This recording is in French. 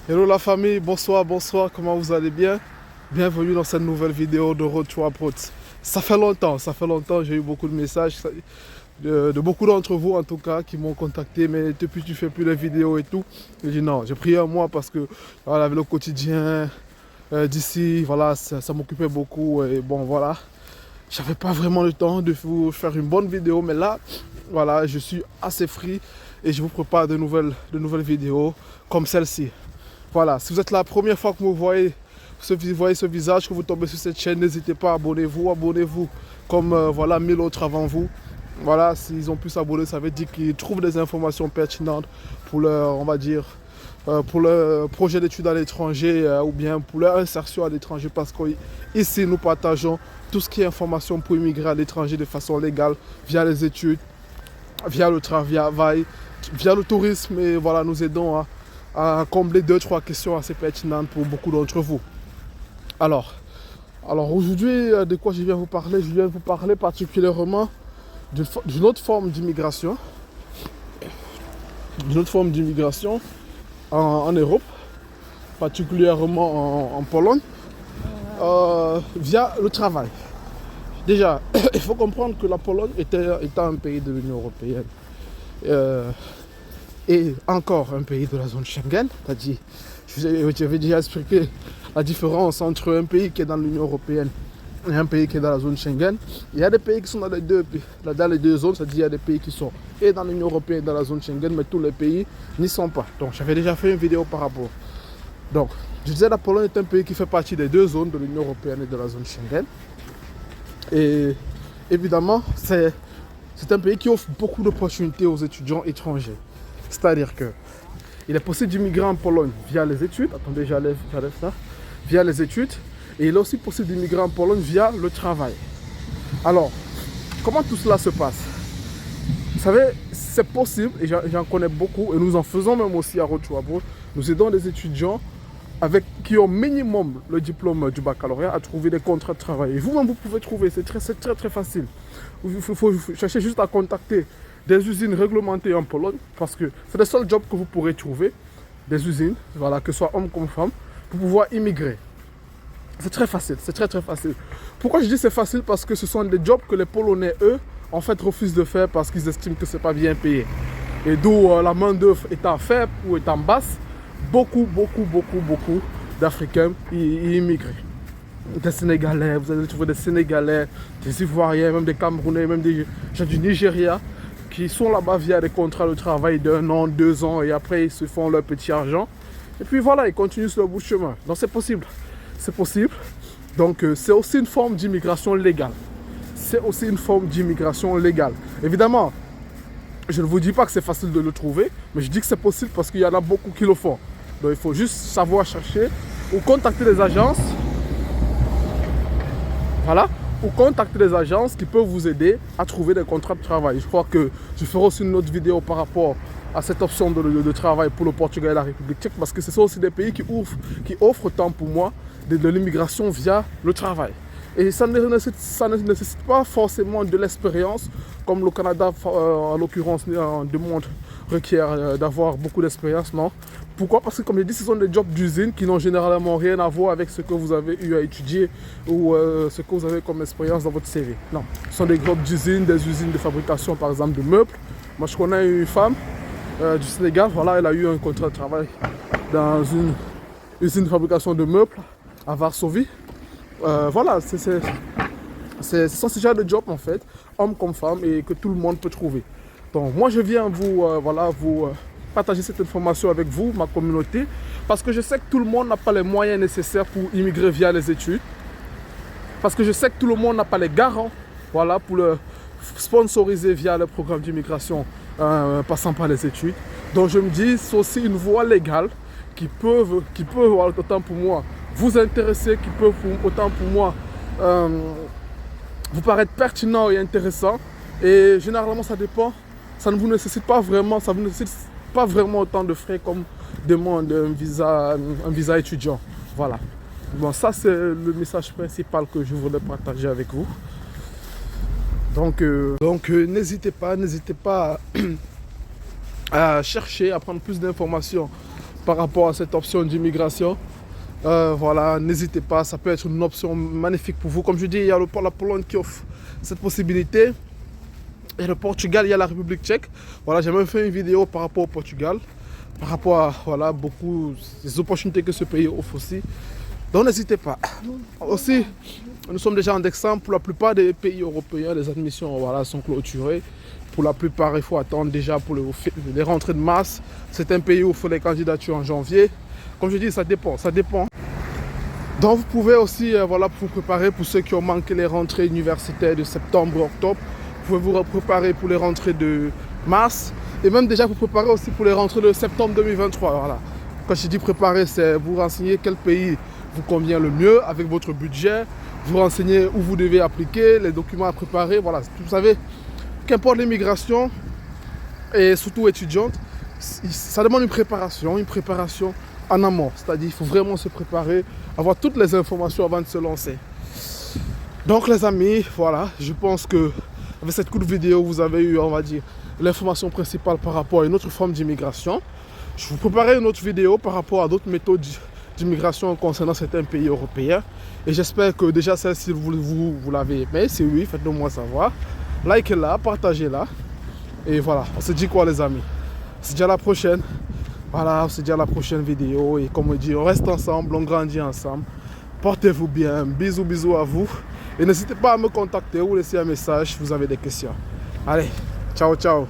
Hello la famille, bonsoir, bonsoir, comment vous allez bien? Bienvenue dans cette nouvelle vidéo de Road to Abroad. Ça fait longtemps, j'ai eu beaucoup de messages de beaucoup d'entre vous en tout cas qui m'ont contacté, mais depuis tu fais plus de vidéos et tout. J'ai dit non, j'ai pris un mois parce que voilà, le quotidien d'ici, voilà, ça m'occupait beaucoup et bon voilà. J'avais pas vraiment le temps de vous faire une bonne vidéo, mais là, voilà, je suis assez free et je vous prépare de nouvelles vidéos comme celle-ci. Voilà, si vous êtes la première fois que vous voyez ce visage, que vous tombez sur cette chaîne, n'hésitez pas, abonnez-vous comme voilà 1000 autres avant vous. Voilà, s'ils ont pu s'abonner, ça veut dire qu'ils trouvent des informations pertinentes pour leur, on va dire, pour leur projet d'études à l'étranger ou bien pour leur insertion à l'étranger parce qu'ici nous partageons tout ce qui est information pour immigrer à l'étranger de façon légale via les études, via le travail, via le tourisme et voilà, nous aidons à combler 2-3 questions assez pertinentes pour beaucoup d'entre vous. Alors, aujourd'hui, de quoi je viens vous parler? Je viens vous parler particulièrement d'une autre forme d'immigration, en Europe, particulièrement en Pologne, via le travail. Déjà, il faut comprendre que la Pologne étant un pays de l'Union européenne, et encore un pays de la zone Schengen, c'est-à-dire, je vais déjà expliquer la différence entre un pays qui est dans l'Union européenne et un pays qui est dans la zone Schengen. Il y a des pays qui sont dans les deux zones, c'est-à-dire il y a des pays qui sont et dans l'Union européenne et dans la zone Schengen, mais tous les pays n'y sont pas. Donc j'avais déjà fait une vidéo par rapport. Donc, je disais la Pologne est un pays qui fait partie des deux zones de l'Union européenne et de la zone Schengen. Et évidemment, c'est un pays qui offre beaucoup d'opportunités aux étudiants étrangers. C'est-à-dire que il est possible d'immigrer en Pologne via les études. Attendez, j'enlève ça. Via les études. Et il est aussi possible d'immigrer en Pologne via le travail. Alors, comment tout cela se passe? Vous savez, c'est possible, et j'en connais beaucoup, et nous en faisons même aussi à Road to Abroad. Nous aidons des étudiants qui ont minimum le diplôme du baccalauréat à trouver des contrats de travail. Et vous-même, vous pouvez trouver, c'est très facile. Il faut chercher juste à contacter des usines réglementées en Pologne, parce que c'est le seul job que vous pourrez trouver, des usines, voilà, que ce soit homme comme femme, pour pouvoir immigrer. C'est très facile, c'est très facile. Pourquoi je dis c'est facile? Parce que ce sont des jobs que les Polonais, eux, en fait, refusent de faire parce qu'ils estiment que c'est pas bien payé. Et d'où la main d'œuvre étant faible ou étant basse, beaucoup d'Africains y immigrent. Des Sénégalais, vous allez trouver des Sénégalais, des Ivoiriens, même des Camerounais, même des gens du Nigeria, qui sont là-bas via des contrats de travail d'1 an, 2 ans, et après ils se font leur petit argent. Et puis voilà, ils continuent sur leur bout de chemin. Donc c'est possible. C'est possible. Donc c'est aussi une forme d'immigration légale. C'est aussi une forme d'immigration légale. Évidemment, je ne vous dis pas que c'est facile de le trouver, mais je dis que c'est possible parce qu'il y en a beaucoup qui le font. Donc il faut juste savoir chercher ou contacter les agences. Voilà. Ou contacter les agences qui peuvent vous aider à trouver des contrats de travail. Je crois que je ferai aussi une autre vidéo par rapport à cette option de travail pour le Portugal et la République tchèque parce que ce sont aussi des pays qui offrent tant pour moi de l'immigration via le travail. Et ça ne nécessite pas forcément de l'expérience, comme le Canada, en l'occurrence, requiert d'avoir beaucoup d'expérience, non. Pourquoi? Parce que, comme je dis, ce sont des jobs d'usine qui n'ont généralement rien à voir avec ce que vous avez eu à étudier ou ce que vous avez comme expérience dans votre CV. Non, ce sont des jobs d'usine, des usines de fabrication, par exemple, de meubles. Moi, je connais une femme du Sénégal, voilà, elle a eu un contrat de travail dans une usine de fabrication de meubles à Varsovie. Voilà, ce sont ces genres de jobs en fait, hommes comme femmes, et que tout le monde peut trouver. Donc moi je viens vous partager cette information avec vous, ma communauté, parce que je sais que tout le monde n'a pas les moyens nécessaires pour immigrer via les études. Parce que je sais que tout le monde n'a pas les garants, voilà, pour le sponsoriser via le programme d'immigration passant par les études. Donc je me dis, c'est aussi une voie légale qui peut autant pour moi vous intéresser, qui peut autant pour moi vous paraître pertinent et intéressant. Et généralement ça dépend, ça ne vous nécessite pas vraiment, ça vous nécessite pas vraiment autant de frais comme demande un visa étudiant. Voilà. Bon, ça c'est le message principal que je voulais partager avec vous. Donc n'hésitez pas à chercher, à prendre plus d'informations par rapport à cette option d'immigration. Voilà, n'hésitez pas, ça peut être une option magnifique pour vous. Comme je dis, il y a la Pologne qui offre cette possibilité. Et le Portugal, il y a la République tchèque. Voilà, j'ai même fait une vidéo par rapport au Portugal, par rapport à voilà, beaucoup des opportunités que ce pays offre aussi. Donc n'hésitez pas. Aussi, nous sommes déjà en décembre. Pour la plupart des pays européens, les admissions voilà, sont clôturées. Pour la plupart, il faut attendre déjà pour les rentrées de mars. C'est un pays où il faut les candidatures en janvier. Comme je dis, ça dépend. Donc vous pouvez aussi voilà, vous préparer pour ceux qui ont manqué les rentrées universitaires de septembre, octobre. Vous pouvez vous préparer pour les rentrées de mars. Et même déjà vous préparer aussi pour les rentrées de septembre 2023. Voilà. Quand je dis préparer, c'est vous renseigner quel pays vous convient le mieux avec votre budget. Vous renseigner où vous devez appliquer, les documents à préparer. Voilà. Vous savez, qu'importe l'immigration, et surtout étudiante, ça demande une préparation en amont. C'est-à-dire qu'il faut vraiment se préparer, avoir toutes les informations avant de se lancer. Donc les amis, voilà, je pense que avec cette courte vidéo, vous avez eu, on va dire, l'information principale par rapport à une autre forme d'immigration. Je vous préparerai une autre vidéo par rapport à d'autres méthodes d'immigration concernant certains pays européens. Et j'espère que déjà celle-ci, vous l'avez aimée. Si oui, faites-le moi savoir. Likez-la, partagez-la. Et voilà, on se dit quoi les amis? On se dit à la prochaine. Voilà, on se dit à la prochaine vidéo. Et comme on dit, on reste ensemble, on grandit ensemble. Portez-vous bien. Bisous, bisous à vous. Et n'hésitez pas à me contacter ou laisser un message si vous avez des questions. Allez, ciao, ciao.